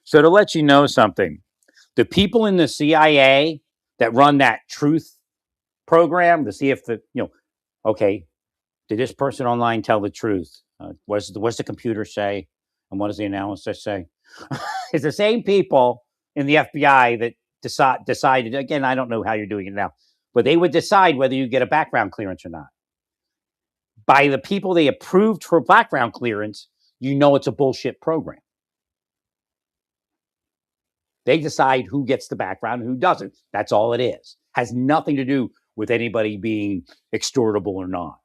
So to let you know something, the people in the CIA that run that truth program to see if okay, did this person online tell the truth? What's the computer say? And what does the analysis say? It's the same people in the FBI that decided, again, I don't know how you're doing it now, but they would decide whether you get a background clearance or not. By the people they approved for background clearance, you know it's a bullshit program. They decide who gets the background and who doesn't. That's all it is. Has nothing to do with anybody being extortable or not.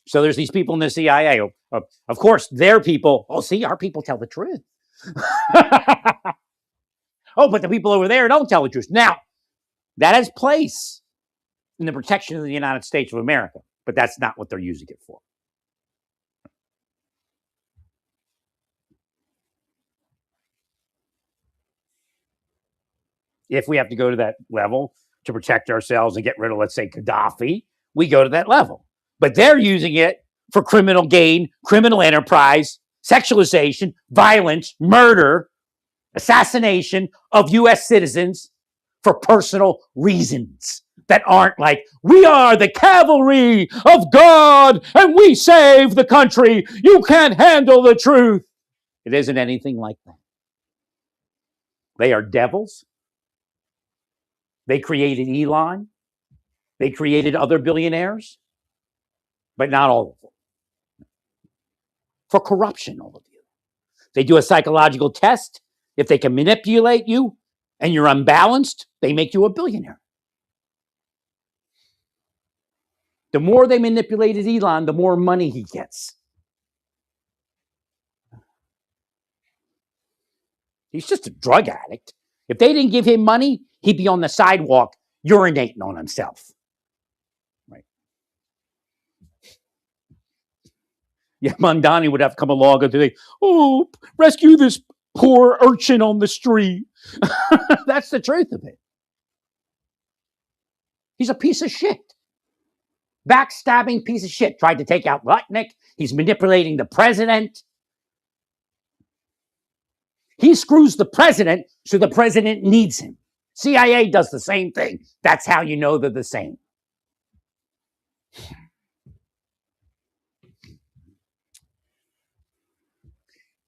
So there's these people in the CIA. Of course, their people. Oh, see, our people tell the truth. Oh, but the people over there don't tell the truth. Now, that has place in the protection of the United States of America, but that's not what they're using it for. If we have to go to that level to protect ourselves and get rid of, let's say, Gaddafi, we go to that level. But they're using it for criminal gain, criminal enterprise, sexualization, violence, murder, assassination of U.S. citizens for personal reasons that aren't like, we are the cavalry of God and we save the country. You can't handle the truth. It isn't anything like that. They are devils. They created Elon. They created other billionaires, but not all of them. For corruption, all of you. They do a psychological test. If they can manipulate you and you're unbalanced, they make you a billionaire. The more they manipulated Elon, the more money he gets. He's just a drug addict. If they didn't give him money, he'd be on the sidewalk urinating on himself. Right. Yeah, Mondani would have to come along and say, oh, rescue this poor urchin on the street. That's the truth of it. He's a piece of shit. Backstabbing piece of shit. Tried to take out Lutnick. He's manipulating the president. He screws the president so the president needs him. CIA does the same thing. That's how you know they're the same.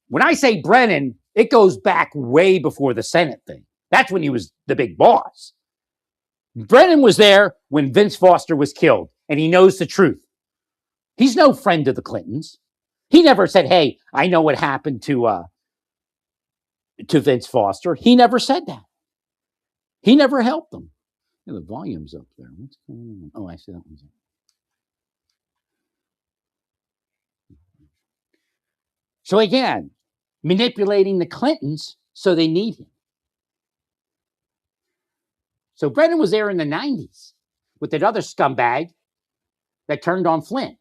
When I say Brennan, it goes back way before the Senate thing. That's when he was the big boss. Brennan was there when Vince Foster was killed, and he knows the truth. He's no friend of the Clintons. He never said, hey, I know what happened to Vince Foster. He never said that. He never helped them. Yeah, the volume's up there. What's going on? Oh, I see that one's up. So again, manipulating the Clintons so they need him. So Brennan was there in the 90s with that other scumbag that turned on Flynn.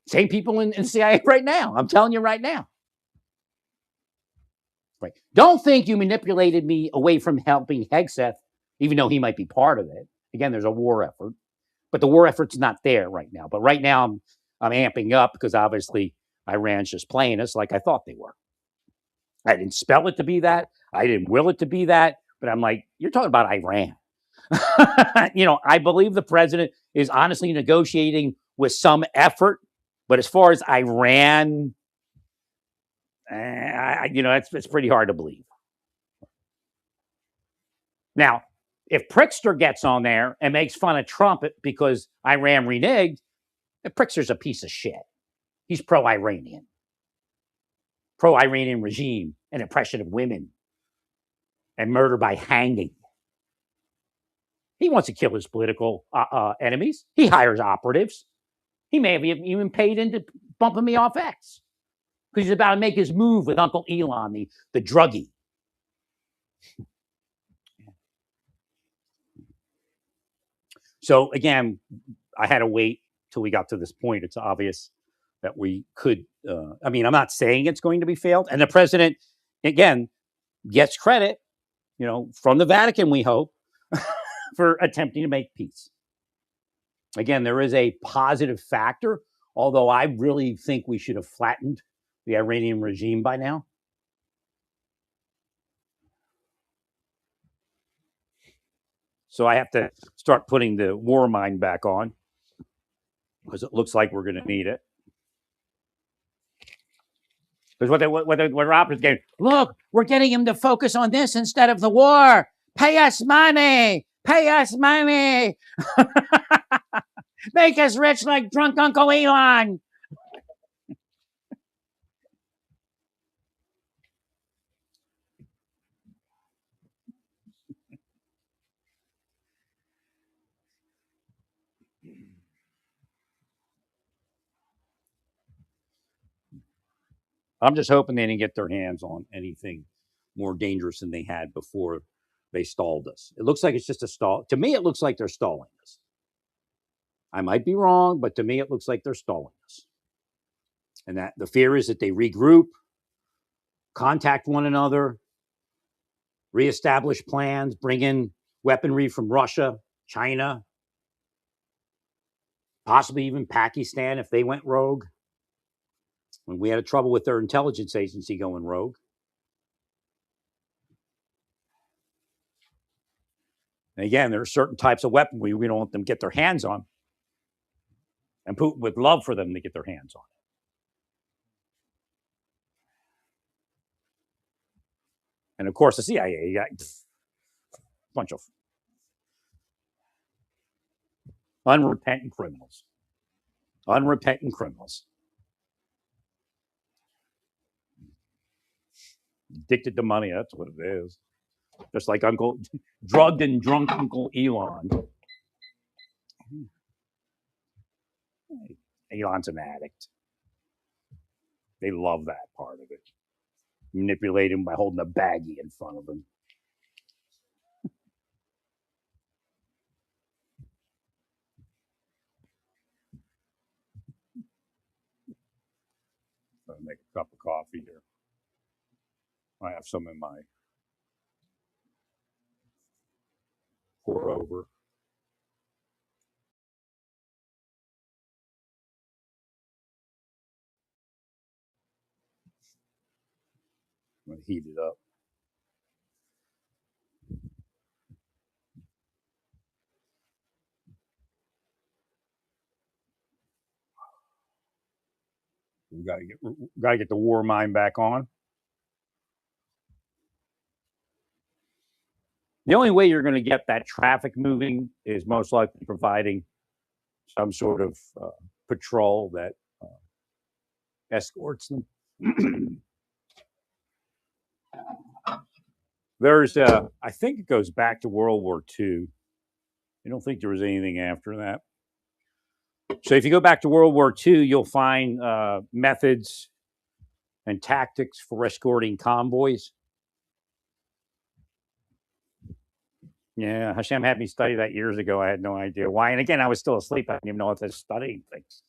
Same people in CIA right now. I'm telling you right now. Right. Don't think you manipulated me away from helping Hegseth, even though he might be part of it. Again, there's a war effort, but the war effort's not there right now. But right now, I'm amping up because obviously Iran's just playing us like I thought they were. I didn't spell it to be that. I didn't will it to be that. But I'm like, you're talking about Iran. I believe the president is honestly negotiating with some effort. But as far as Iran, it's pretty hard to believe. Now, if Pritzker gets on there and makes fun of Trump because Iran reneged, Pritzker's a piece of shit. He's pro-Iranian regime and oppression of women and murder by hanging. He wants to kill his political enemies. He hires operatives. He may have even paid into bumping me off X because he's about to make his move with Uncle Elon, the druggie. So again, I had to wait till we got to this point. It's obvious that we could, I'm not saying it's going to be failed. And the president, again, gets credit, from the Vatican, we hope, for attempting to make peace. Again, there is a positive factor, although I really think we should have flattened the Iranian regime by now. So I have to start putting the war mind back on because it looks like we're going to need it. Because what Robert's getting, look, we're getting him to focus on this instead of the war. Pay us money. Pay us money. Make us rich like drunk Uncle Elon. I'm just hoping they didn't get their hands on anything more dangerous than they had before they stalled us. It looks like it's just a stall. To me, it looks like they're stalling us. I might be wrong, but to me, it looks like they're stalling us. And that the fear is that they regroup, contact one another, reestablish plans, bring in weaponry from Russia, China, possibly even Pakistan if they went rogue. When we had trouble with their intelligence agency going rogue. And again, there are certain types of weaponry we don't want them to get their hands on. And Putin would love for them to get their hands on it. And of course, the CIA got a bunch of unrepentant criminals. Unrepentant criminals. Addicted to money, that's what it is. Just like drugged and drunk Uncle Elon. Elon's an addict. They love that part of it. Manipulate him by holding a baggie in front of him. I'll make a cup of coffee here. I have some in my pour over. I'm going to heat it up. We got to get the war mind back on. The only way you're going to get that traffic moving is most likely providing some sort of patrol that escorts them. There's, I think it goes back to World War II. I don't think there was anything after that. So if you go back to World War II, you'll find methods and tactics for escorting convoys. Yeah, Hashem had me study that years ago. I had no idea why. And again, I was still asleep. I didn't even know what I was studying things.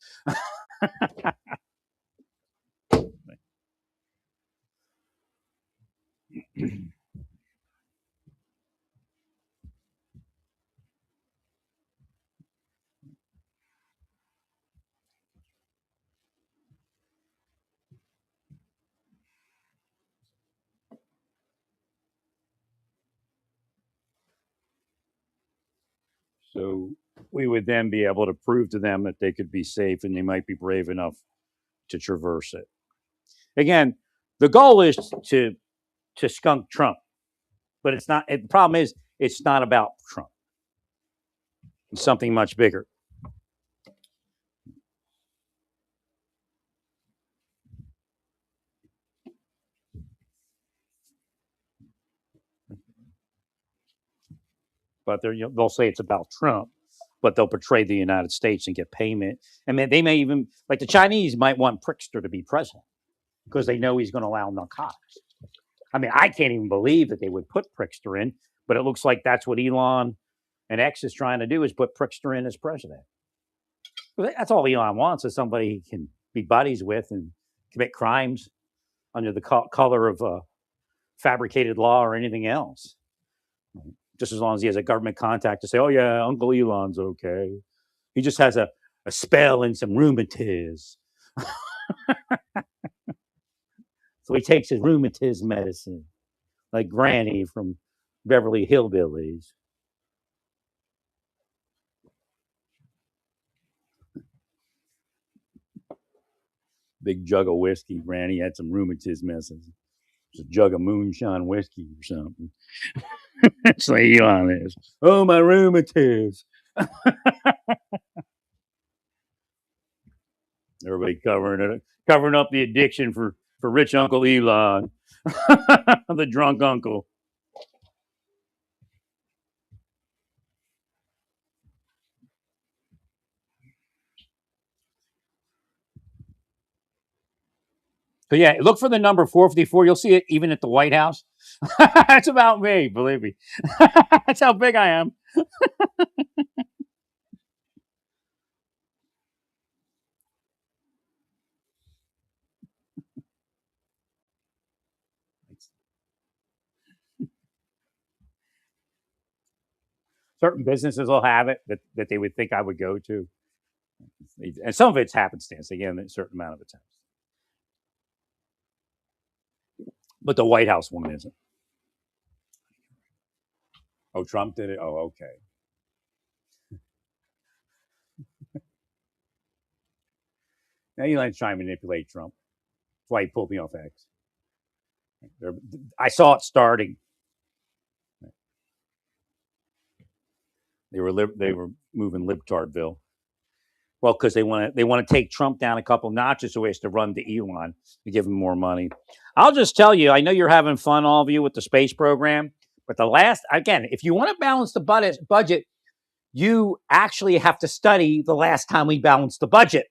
So we would then be able to prove to them that they could be safe and they might be brave enough to traverse it. Again, the goal is to skunk Trump, but it's not. The problem is it's not about Trump. It's something much bigger. But they'll say it's about Trump, but they'll portray the United States and get payment. I mean, they may even, like the Chinese might want Pritzker to be president because they know he's going to allow narcotics. I mean, I can't even believe that they would put Pritzker in, but it looks like that's what Elon and X is trying to do is put Pritzker in as president. That's all Elon wants is somebody he can be buddies with and commit crimes under the color of fabricated law or anything else. Just as long as he has a government contact to say, oh, yeah, Uncle Elon's okay. He just has a spell and some rheumatiz. So he takes his rheumatism medicine, like Granny from Beverly Hillbillies. Big jug of whiskey. Granny had some rheumatism medicine. It's a jug of moonshine whiskey or something. That's like Elon is. Oh, my rheumatiz. Everybody covering up the addiction for rich Uncle Elon, the drunk uncle. So yeah, look for the number 454. You'll see it even at the White House. That's about me, believe me. That's how big I am. Certain businesses will have it that they would think I would go to. And some of it's happenstance, again, a certain amount of the time. But the White House one isn't. Oh, Trump did it? Oh, okay. Now Elon's trying to manipulate Trump. That's why he pulled me off X. I saw it starting. They were moving libtardville. Well, because they want to take Trump down a couple notches, so he has to run to Elon to give him more money. I'll just tell you, I know you're having fun, all of you, with the space program, but if you want to balance the budget, you actually have to study the last time we balanced the budget,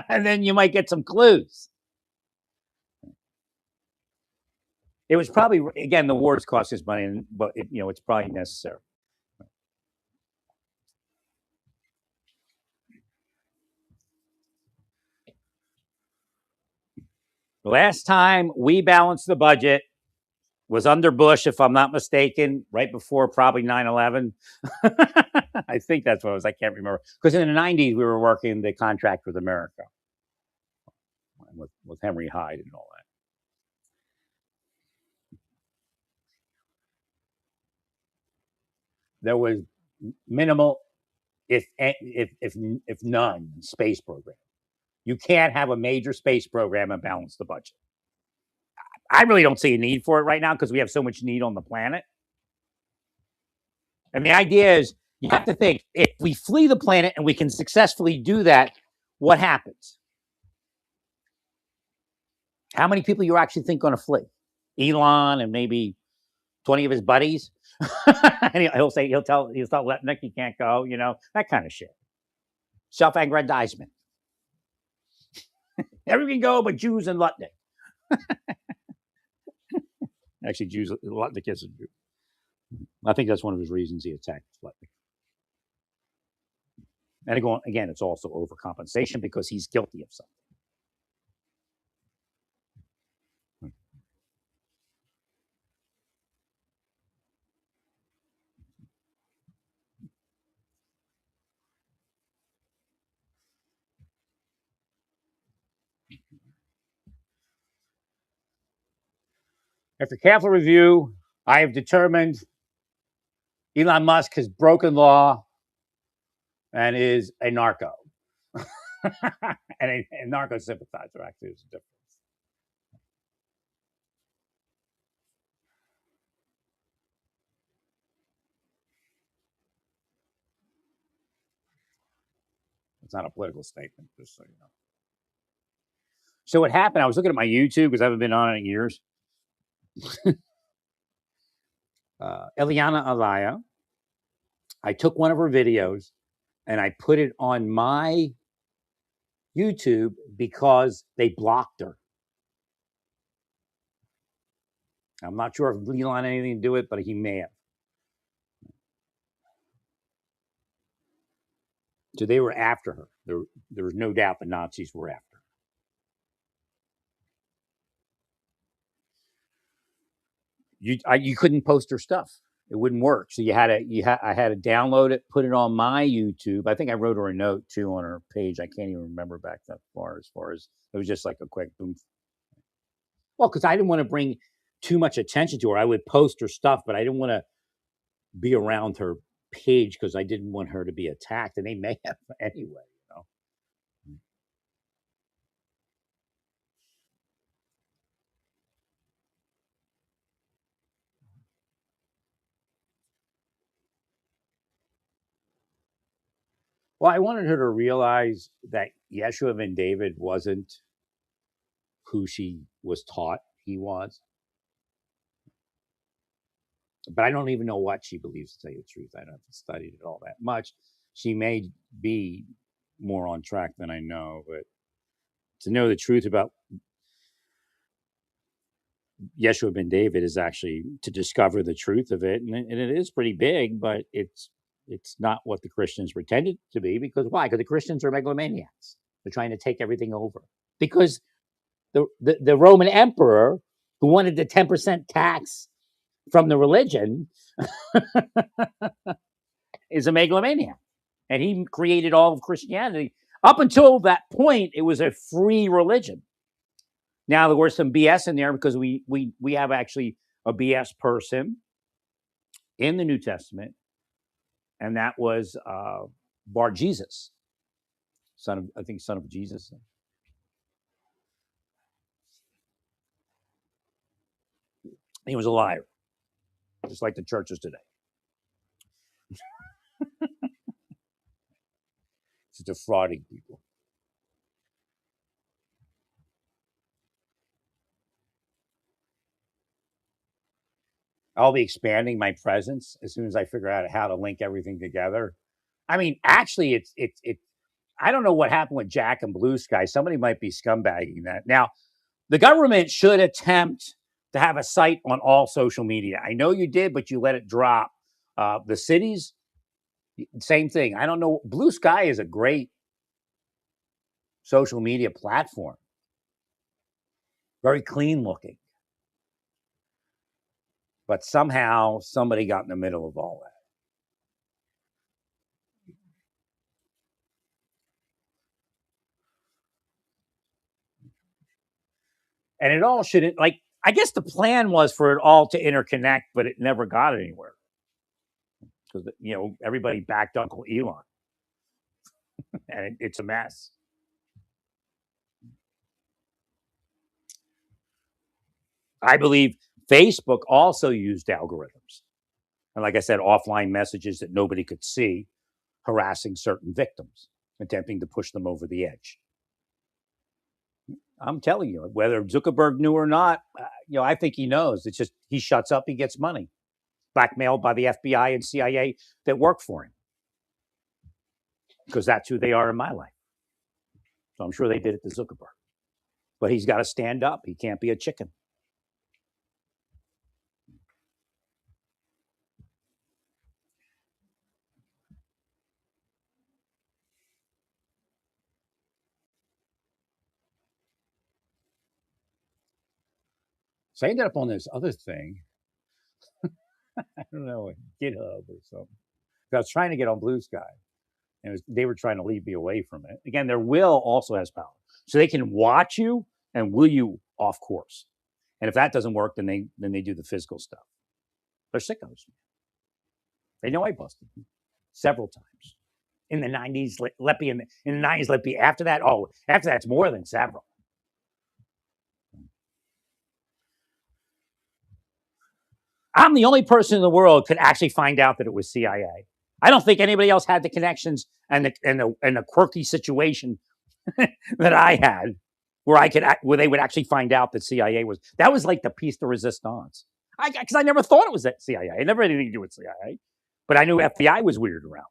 and then you might get some clues. It was probably, again, the wars cost us money, but it's probably necessary. The last time we balanced the budget was under Bush, if I'm not mistaken, right before probably 9/11. I think that's what it was. I can't remember. Because in the 90s, we were working the contract with America with Henry Hyde and all that. There was minimal, if none, space program. You can't have a major space program and balance the budget. I really don't see a need for it right now because we have so much need on the planet. And the idea is you have to think, if we flee the planet and we can successfully do that, what happens? How many people you actually think going to flee? Elon and maybe 20 of his buddies? And he'll tell Letnick he can't go, that kind of shit. Self-aggrandizement. Everyone can go but Jews and Lutnick. Actually, Lutnick is a Jew. I think that's one of his reasons he attacked Lutnick. And again, it's also overcompensation because he's guilty of something. After careful review, I have determined Elon Musk has broken law and is a narco. and a narco sympathizer, actually, is a difference. It's not a political statement, just so you know. So what happened, I was looking at my YouTube because I haven't been on it in years. Eliana Alaya, I took one of her videos and I put it on my YouTube because they blocked her. I'm not sure if Elon had anything to do with it, but he may have. So they were after her. There was no doubt the Nazis were after her. You couldn't post her stuff. it wouldn't work. So I had to download it, put it on my YouTube. I think I wrote her a note too on her page. I can't even remember back that far. As far as it was just like a quick boom. Well, because I didn't want to bring too much attention to her. I would post her stuff, but I didn't want to be around her page because I didn't want her to be attacked, and they may have anyway. Well, I wanted her to realize that Yeshua ben David wasn't who she was taught he was. But I don't even know what she believes, to tell you the truth. I haven't studied it all that much. She may be more on track than I know, but to know the truth about Yeshua ben David is actually to discover the truth of it. And it is pretty big, but it's not what the Christians pretended to be. Because why? Because the Christians are megalomaniacs. They're trying to take everything over. Because the Roman emperor, who wanted the 10% tax from the religion, is a megalomaniac. And he created all of Christianity. Up until that point, it was a free religion. Now there was some BS in there because we have actually a BS person in the New Testament, and that was Bar Jesus, son of Jesus. He was a liar, just like the churches today. Just defrauding people. I'll be expanding my presence as soon as I figure out how to link everything together. I mean, actually, it's I don't know what happened with Jack and Blue Sky. Somebody might be scumbagging that. Now, the government should attempt to have a site on all social media. I know you did, but you let it drop. The cities, same thing. I don't know. Blue Sky is a great social media platform. Very clean looking. But somehow somebody got in the middle of all that. And it all shouldn't, like, I guess the plan was for it all to interconnect, but it never got anywhere. Because, everybody backed Uncle Elon. And it's a mess. I believe Facebook also used algorithms. And like I said, offline messages that nobody could see, harassing certain victims, attempting to push them over the edge. I'm telling you, whether Zuckerberg knew or not, I think he knows. It's just he shuts up, he gets money, blackmailed by the FBI and CIA that work for him, because that's who they are in my life. So I'm sure they did it to Zuckerberg. But he's got to stand up. He can't be a chicken. So I ended up on this other thing. I don't know, GitHub or something. I was trying to get on Blue Sky, and they were trying to lead me away from it. Again, their will also has power, so they can watch you and will you off course. And if that doesn't work, then they do the physical stuff. They're sickos. They know I busted them several times in the 90s. Leppy in the 90s. Leppy after that. Oh, after that's more than several. I'm the only person in the world could actually find out that it was CIA. I don't think anybody else had the connections and the quirky situation that I had, where they would actually find out that CIA was. That was like the piece de resistance. Because I never thought it was that CIA. I never had anything to do with CIA, but I knew FBI was weird around.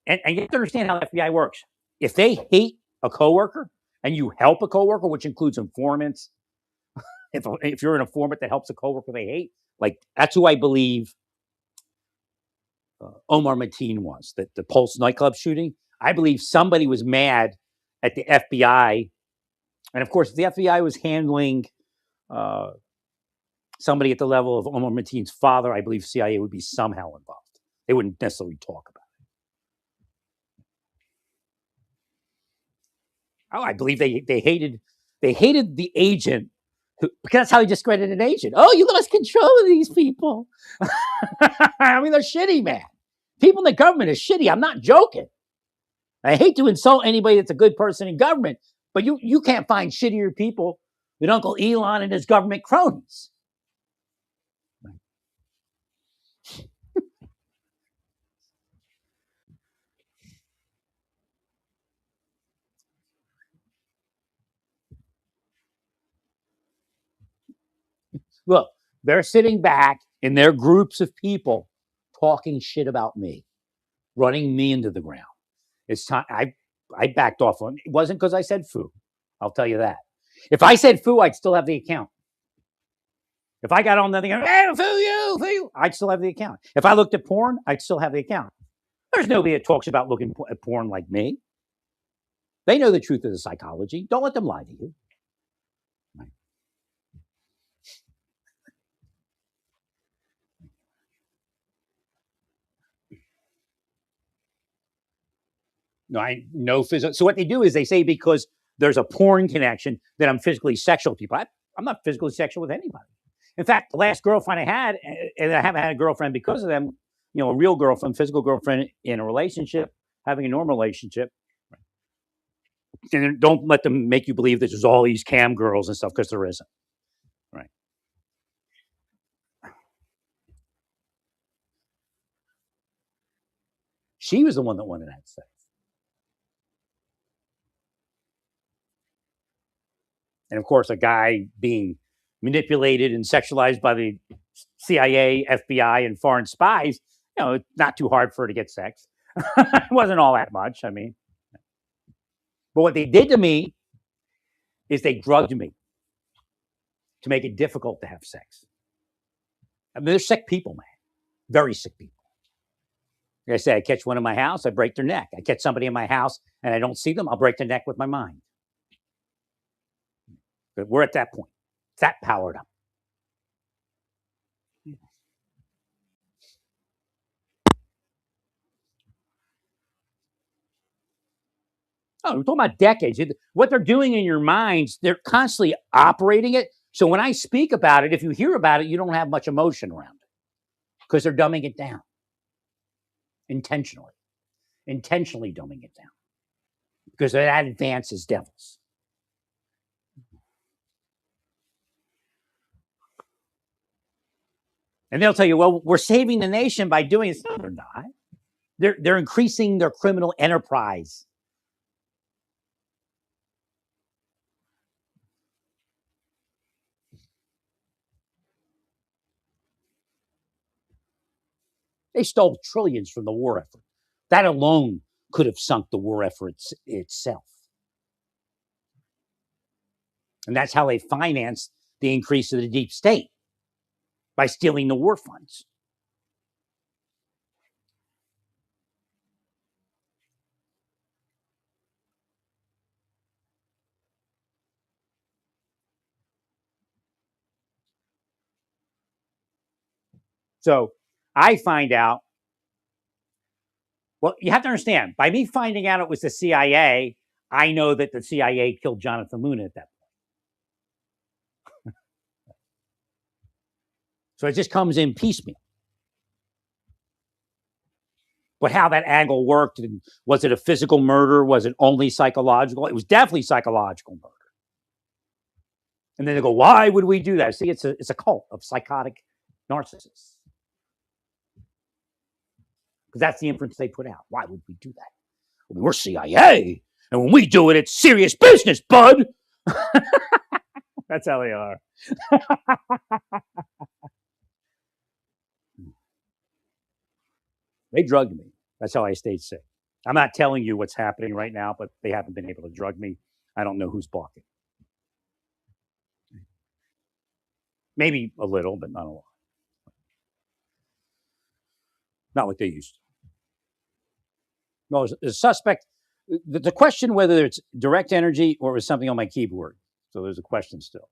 And you have to understand how the FBI works. If they hate a coworker and you help a coworker, which includes informants, if you're an informant that helps a coworker they hate, like that's who I believe Omar Mateen was, the Pulse nightclub shooting. I believe somebody was mad at the FBI. And of course, the FBI was handling somebody at the level of Omar Mateen's father, I believe CIA would be somehow involved. They wouldn't necessarily talk about it. Oh, I believe they hated the agent because that's how he discredited an agent. Oh, you lost control of these people. I mean, they're shitty, man. People in the government are shitty. I'm not joking. I hate to insult anybody that's a good person in government, but you can't find shittier people than Uncle Elon and his government cronies. Look, they're sitting back in their groups of people talking shit about me, running me into the ground. It's time. I backed off on it. It wasn't because I said foo. I'll tell you that. If I said foo, I'd still have the account. If I got on the thing, hey, foo you, I'd still have the account. If I looked at porn, I'd still have the account. There's nobody that talks about looking at porn like me. They know the truth of the psychology. Don't let them lie to you. No, I know physical. So what they do is they say because there's a porn connection that I'm physically sexual with people. I'm not physically sexual with anybody. In fact, the last girlfriend I had, and I haven't had a girlfriend because of them, a real girlfriend, physical girlfriend in a relationship, having a normal relationship. And don't let them make you believe that there's all these cam girls and stuff, because there isn't. Right. She was the one that wanted that sex. And of course, a guy being manipulated and sexualized by the CIA, FBI, and foreign spies, it's not too hard for her to get sex. It wasn't all that much. I mean, but what they did to me is they drugged me to make it difficult to have sex. I mean, they're sick people, man. Very sick people. Like I say, I catch one in my house, I break their neck. I catch somebody in my house and I don't see them, I'll break their neck with my mind. But we're at that point. It's that powered up. Oh, we're talking about decades. What they're doing in your minds, they're constantly operating it. So when I speak about it, if you hear about it, you don't have much emotion around it because they're dumbing it down intentionally dumbing it down because that advances devils. And they'll tell you, well, we're saving the nation by doing this. No, they're not. They're increasing their criminal enterprise. They stole trillions from the war effort. That alone could have sunk the war effort itself. And that's how they financed the increase of the deep state, by stealing the war funds. So I find out, well, you have to understand, by me finding out it was the CIA, I know that the CIA killed Jonathan Luna at that point. So it just comes in piecemeal. But how that angle worked, and was it a physical murder? Was it only psychological? It was definitely psychological murder. And then they go, why would we do that? See, it's a cult of psychotic narcissists. Because that's the inference they put out. Why would we do that? I mean, we're CIA, and when we do it, it's serious business, bud. That's how they are. They drugged me. That's how I stayed sick. I'm not telling you what's happening right now, but they haven't been able to drug me. I don't know who's balking. Maybe a little, but not a lot. Not like they used to. No, the suspect, the question whether it's direct energy or it was something on my keyboard. So there's a question still.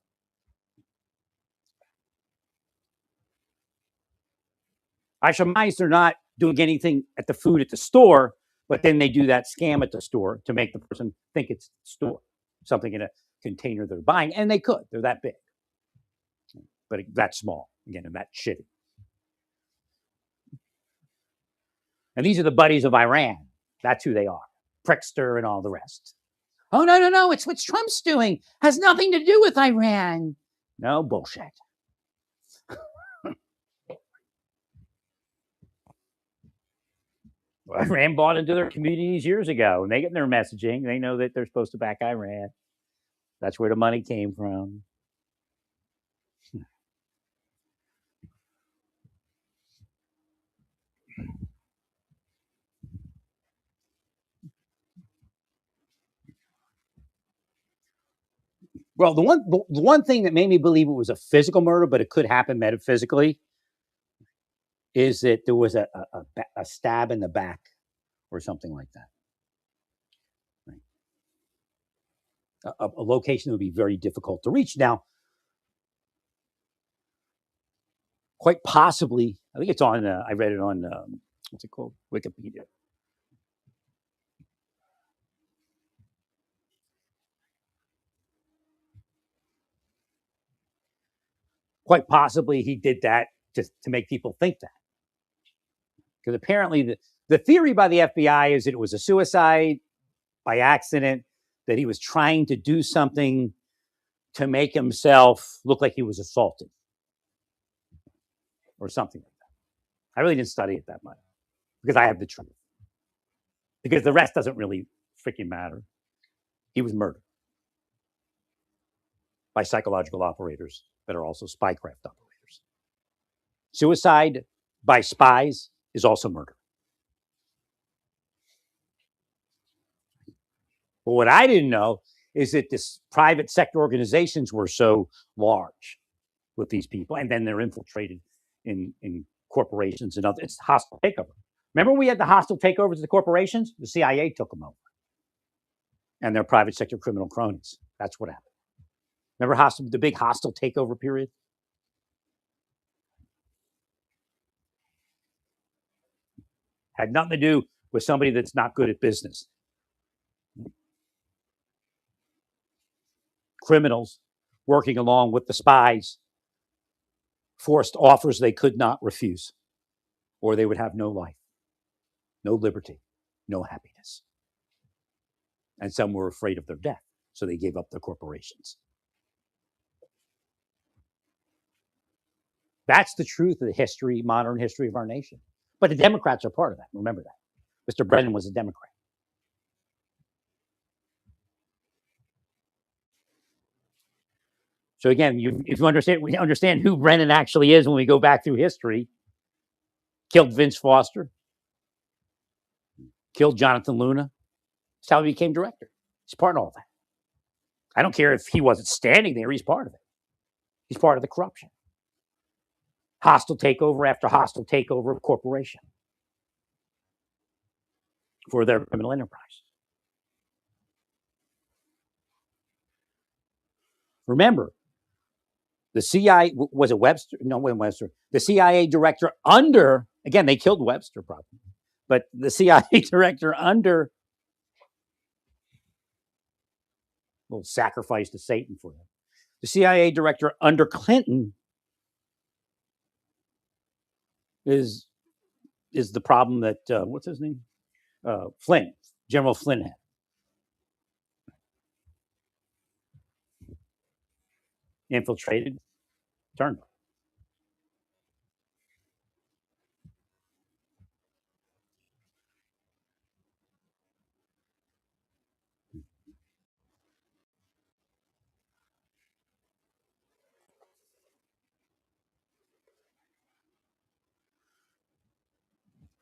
I surmise they're not doing anything at the food at the store, but then they do that scam at the store to make the person think it's the store, something in a container they're buying, and they could. They're that big, but that small again, and that shitty. And these are the buddies of Iran. That's who they are. Prickster and all the rest. Oh, no, no, no. It's what Trump's doing. Has nothing to do with Iran. No, bullshit. Well, Iran bought into their communities years ago, and they get their messaging. They know that they're supposed to back Iran. That's where the money came from. Well, the one thing that made me believe it was a physical murder, but it could happen metaphysically, is that there was a stab in the back or something like that. Right. A location that would be very difficult to reach. Now, quite possibly, I think it's on, I read it on, what's it called? Wikipedia. Quite possibly he did that just to make people think that. Because apparently the theory by the FBI is that it was a suicide by accident, that he was trying to do something to make himself look like he was assaulted or something like that. I really didn't study it that much because I have the truth. Because the rest doesn't really freaking matter. He was murdered by psychological operators that are also spycraft operators. Suicide by spies is also murder. But what I didn't know is that this private sector organizations were so large with these people, and then they're infiltrated in corporations and other. It's hostile takeover. Remember, we had the hostile takeovers of the corporations. The CIA took them over, and their private sector criminal cronies. That's what happened. Remember the big hostile takeover period? Had nothing to do with somebody that's not good at business. Criminals working along with the spies forced offers they could not refuse, or they would have no life, no liberty, no happiness. And some were afraid of their death, so they gave up their corporations. That's the truth of the history, modern history of our nation. But the Democrats are part of that. Remember that. Mr. Brennan was a Democrat. So again, if you understand, we understand who Brennan actually is when we go back through history. Killed Vince Foster. Killed Jonathan Luna. That's how he became director. He's part of all that. I don't care if he wasn't standing there. He's part of it. He's part of the corruption. Hostile takeover after hostile takeover of corporation for their criminal enterprise. Remember, the CIA, was it Webster? No, it wasn't Webster. The CIA director under, again, they killed Webster probably, but the CIA director under, little sacrifice to Satan for them. The CIA director under Clinton is the problem that, what's his name? Flynn, General Flynn had. Infiltrated, turned on.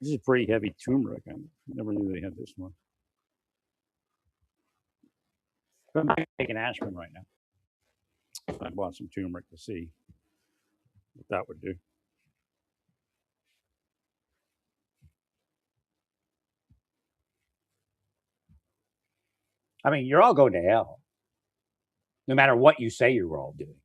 This is a pretty heavy turmeric. I never knew they had this one. I'm taking aspirin right now. I bought some turmeric to see what that would do. I mean, you're all going to hell, no matter what you say you're all doing.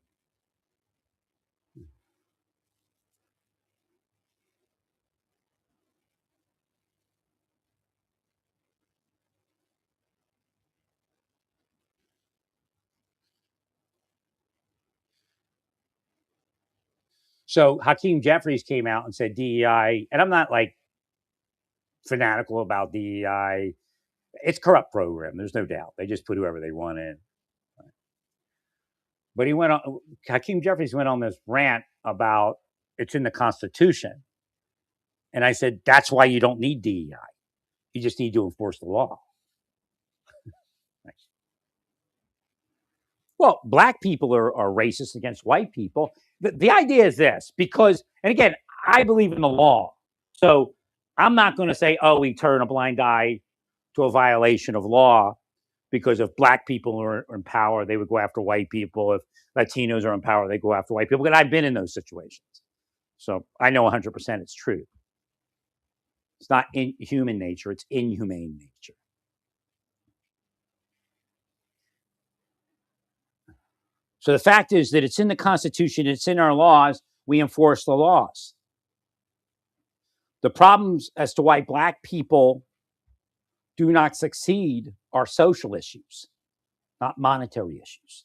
So Hakeem Jeffries came out and said DEI, and I'm not like fanatical about DEI. It's a corrupt program. There's no doubt. They just put whoever they want in. But Hakeem Jeffries went on this rant about it's in the Constitution. And I said, that's why you don't need DEI. You just need to enforce the law. Well, black people are racist against white people. The idea is this, because, and again, I believe in the law. So I'm not going to say, oh, we turn a blind eye to a violation of law, because if black people are in power, they would go after white people. If Latinos are in power, they go after white people. But I've been in those situations. So I know 100% it's true. It's not in human nature, it's inhumane nature. So the fact is that it's in the Constitution, it's in our laws, we enforce the laws. The problems as to why black people do not succeed are social issues, not monetary issues.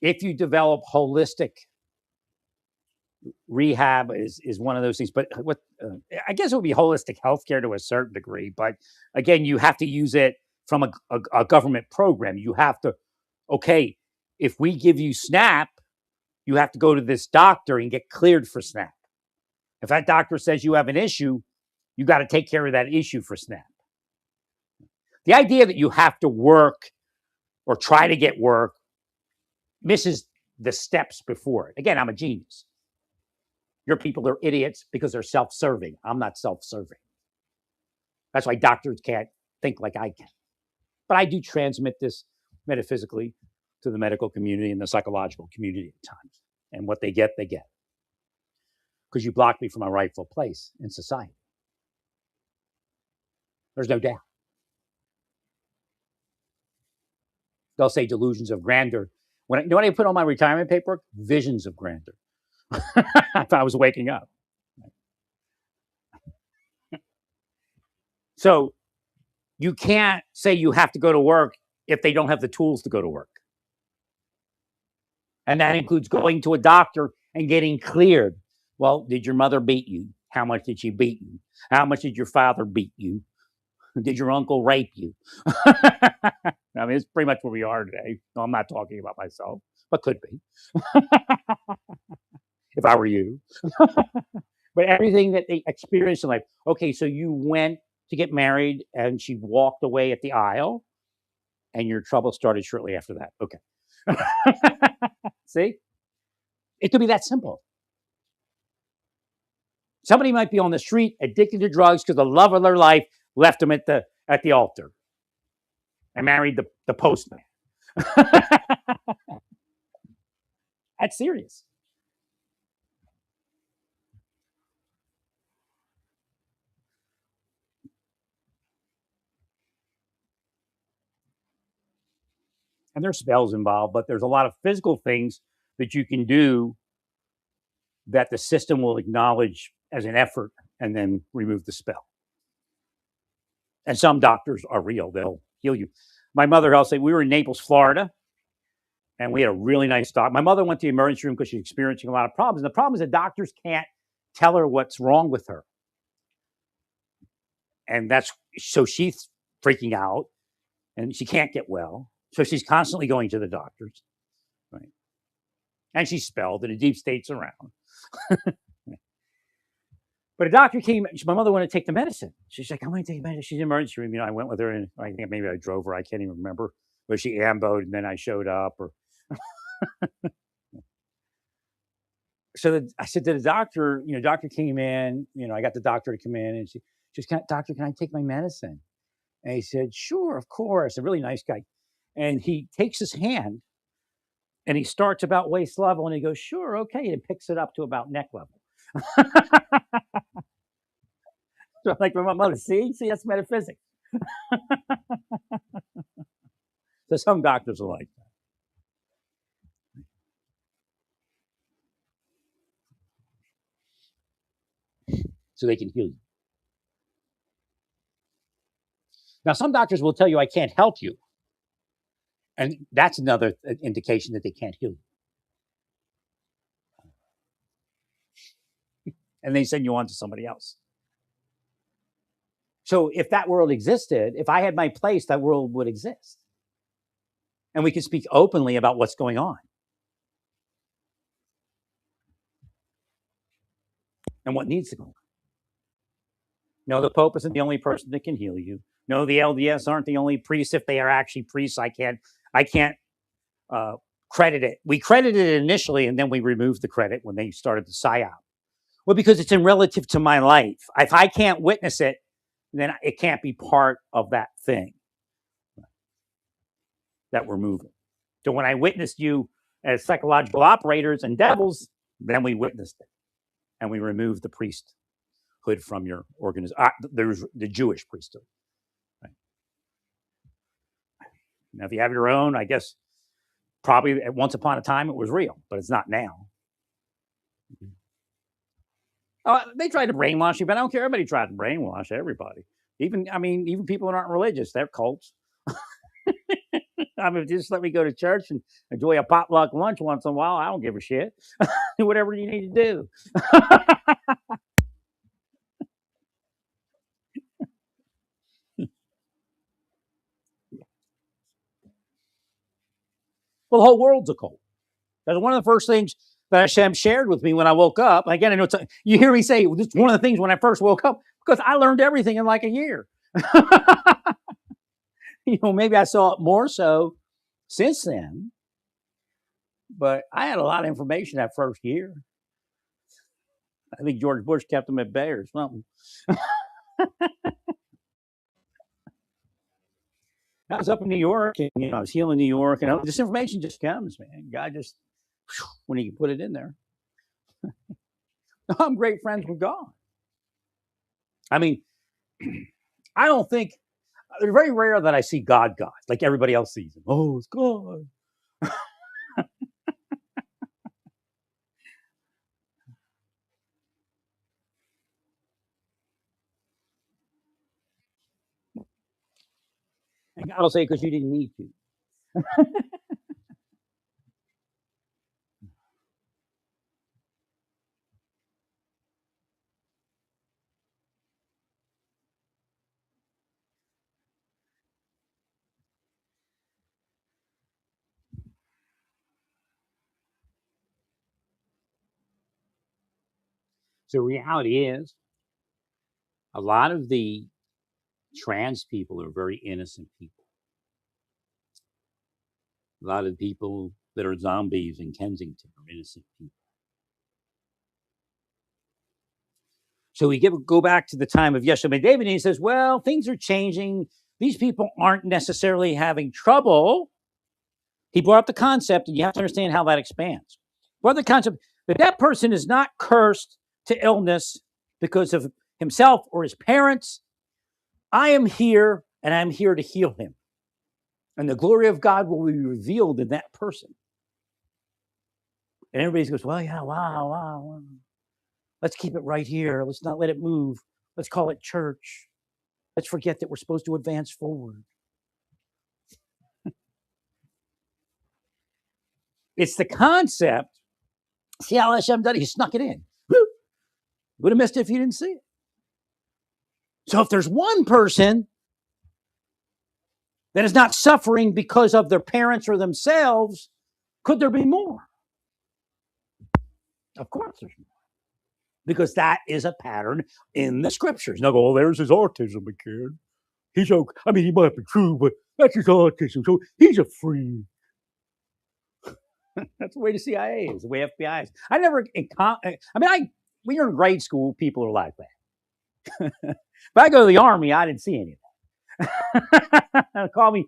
If you develop holistic rehab is one of those things, but what I guess it would be holistic healthcare to a certain degree. But again, you have to use it from a government program. You have to, okay, if we give you SNAP, you have to go to this doctor and get cleared for SNAP. If that doctor says you have an issue, you got to take care of that issue for SNAP. The idea that you have to work or try to get work misses the steps before it. Again, I'm a genius. Your people are idiots because they're self-serving. I'm not self-serving. That's why doctors can't think like I can. But I do transmit this metaphysically to the medical community and the psychological community at times. And what they get, they get. Because you blocked me from my rightful place in society. There's no doubt. They'll say delusions of grandeur. You know what I put on my retirement paperwork? Visions of grandeur. I thought I was waking up. So you can't say you have to go to work if they don't have the tools to go to work. And that includes going to a doctor and getting cleared. Well, did your mother beat you? How much did she beat you? How much did your father beat you? Did your uncle rape you? I mean, it's pretty much where we are today. No, I'm not talking about myself, but could be. If I were you. But everything that they experienced in life. Okay, so you went to get married and she walked away at the aisle and your trouble started shortly after that. Okay. See? It could be that simple. Somebody might be on the street addicted to drugs because the love of their life left them at the altar and married the postman. That's serious. And there's spells involved, but there's a lot of physical things that you can do that the system will acknowledge as an effort and then remove the spell. And some doctors are real. They'll heal you. My mother, I'll say, we were in Naples, Florida, and we had a really nice doctor. My mother went to the emergency room because she's experiencing a lot of problems. And the problem is the doctors can't tell her what's wrong with her. And so she's freaking out and she can't get well. So she's constantly going to the doctors. Right. And she's spelled and the deep state's around. But a doctor came, my mother wanted to take the medicine. She's like, I want to take medicine. She's in the emergency room. I went with her and I think maybe I drove her. I can't even remember. But she amboed and then I showed up. So I said to the doctor, doctor came in, I got the doctor to come in and she said, doctor, can I take my medicine? And he said, sure, of course. A really nice guy. And he takes his hand and he starts about waist level and he goes, sure, okay. And picks it up to about neck level. So I'm like, my mother, see, that's metaphysics. So some doctors are like that. So they can heal you. Now, some doctors will tell you, I can't help you. And that's another indication that they can't heal you. And they send you on to somebody else. So if that world existed, if I had my place, that world would exist. And we could speak openly about what's going on. And what needs to go on. No, the Pope isn't the only person that can heal you. No, the LDS aren't the only priests. If they are actually priests, I can't credit it. We credited it initially, and then we removed the credit when they started the PSYOP. Well, because it's in relative to my life. If I can't witness it, then it can't be part of that thing that we're moving. So when I witnessed you as psychological operators and devils, then we witnessed it, and we removed the priesthood from your organization. There's the Jewish priesthood. Right? Now, if you have your own, I guess probably at once upon a time it was real, but it's not now. They tried to brainwash you, but I don't care. Everybody tried to brainwash everybody. Even people that aren't religious, they're cults. Just let me go to church and enjoy a potluck lunch once in a while. I don't give a shit. Do whatever you need to do. Well, the whole world's a cult. That's one of the first things that Hashem shared with me when I woke up. Again, I know you hear me say it's one of the things when I first woke up, because I learned everything in like a year. Maybe I saw it more so since then, but I had a lot of information that first year. I think George Bush kept them at bay or something. I was up in New York, and I was healing New York, and this information just comes, man. God just, when He can put it in there. I'm great friends with God. I mean, I don't think it's very rare that I see God like everybody else sees Him. Oh, it's God. And God will say, because you didn't need to. So reality is, a lot of the trans people are very innocent people. A lot of people that are zombies in Kensington are innocent people. So we go back to the time of Yeshua ben David, and he says, well, things are changing. These people aren't necessarily having trouble. He brought up the concept, and you have to understand how that expands. Brought the concept that person is not cursed to illness because of himself or his parents. I am here, and I'm here to heal him. And the glory of God will be revealed in that person. And everybody goes, well, yeah, wow. Let's keep it right here. Let's not let it move. Let's call it church. Let's forget that we're supposed to advance forward. It's the concept. See how Hashem done it? He snuck it in. Would have missed it if you didn't see it. So if there's one person that is not suffering because of their parents or themselves, could there be more? Of course there's more. Because that is a pattern in the scriptures. Now, there's his autism again. He's okay. He might be true, but that's his autism. So he's a freak. That's the way the CIA is, the way FBI is. When you're in grade school, people are like that. If I go to the Army, I didn't see any of that. Call me,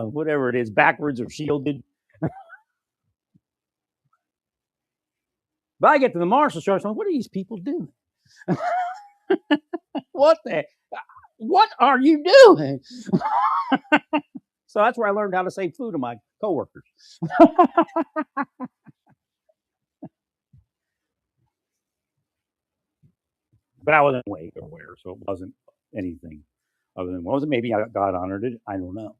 whatever it is, backwards or shielded. But I get to the martial arts, what are these people doing? What are you doing? So that's where I learned how to save food to my coworkers. But I wasn't awake or aware, so it wasn't anything other than, maybe I got honored it? I don't know.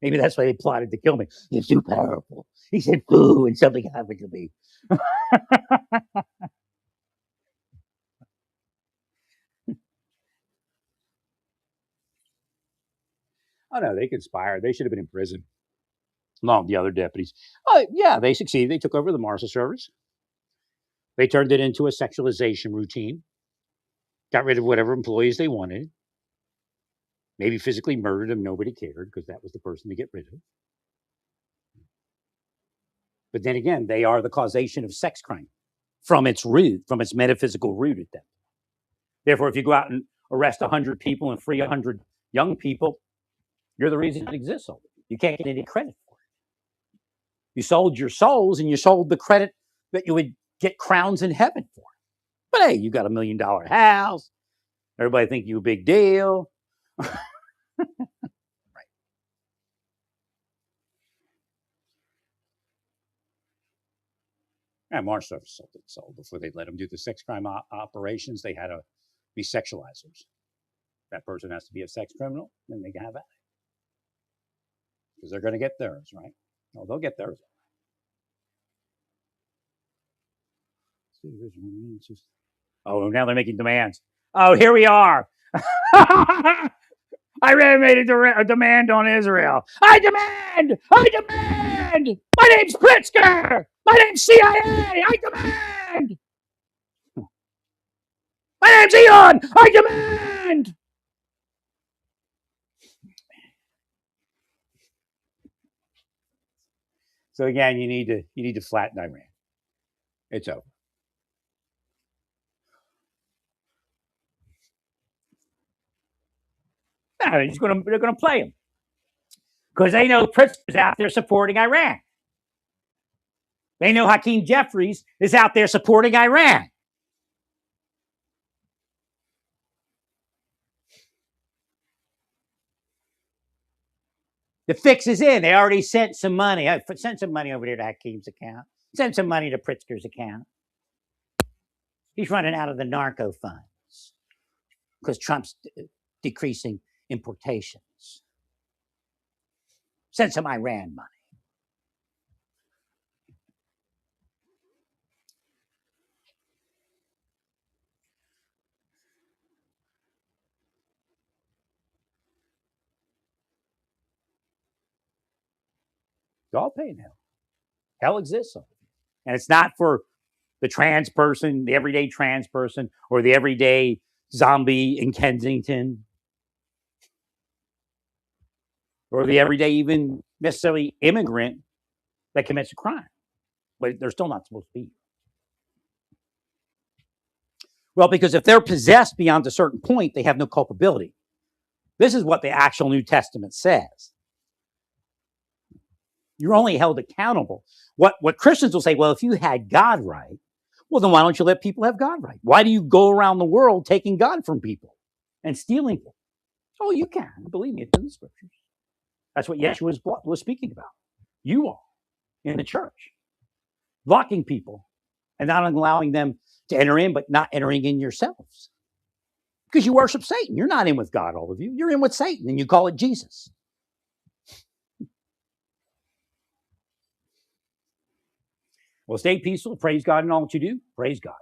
Maybe that's why they plotted to kill me. He's too powerful. He said boo, and something happened to me. Oh no, they conspired. They should have been in prison along with the other deputies. Oh yeah, they succeeded. They took over the Marshal Service. They turned it into a sexualization routine. Got rid of whatever employees they wanted. Maybe physically murdered them. Nobody cared because that was the person to get rid of. But then again, they are the causation of sex crime from its root, from its metaphysical root at them. Therefore, if you go out and arrest 100 people and free 100 young people, you're the reason it exists. You can't get any credit for it. You sold your souls and you sold the credit that you would get crowns in heaven for. But hey, you got $1 million house. Everybody think you a big deal. Right. And Marsh sold it. So before they let them do the sex crime operations, they had to be sexualizers. That person has to be a sex criminal, then they can have that. Because they're going to get theirs, right? No, they'll get theirs. Oh, now they're making demands. Oh, here we are. Iran made a demand on Israel. I demand! My name's Pritzker! My name's CIA! I demand! My name's Eon! I demand! So again, you need to flatten Iran. It's over. No, they're gonna play him because they know Pritzker's out there supporting Iran. They know Hakeem Jeffries is out there supporting Iran. The fix is in. They already sent some money. I sent some money over there to Hakeem's account. Sent some money to Pritzker's account. He's running out of the narco funds because Trump's decreasing importations. Send some Iran money. They're all paying hell. Hell exists. And it's not for the trans person, the everyday trans person, or the everyday zombie in Kensington, or the everyday, even necessarily immigrant that commits a crime. But they're still not supposed to be. Well, because if they're possessed beyond a certain point, they have no culpability. This is what the actual New Testament says. You're only held accountable. What Christians will say, well, if you had God right, well, then why don't you let people have God right? Why do you go around the world taking God from people and stealing it? Oh, you can. Believe me, it's in the scriptures. That's what Yeshua was speaking about. You are in the church, blocking people and not allowing them to enter in, but not entering in yourselves. Because you worship Satan. You're not in with God, all of you. You're in with Satan, and you call it Jesus. Well, stay peaceful. Praise God in all that you do. Praise God.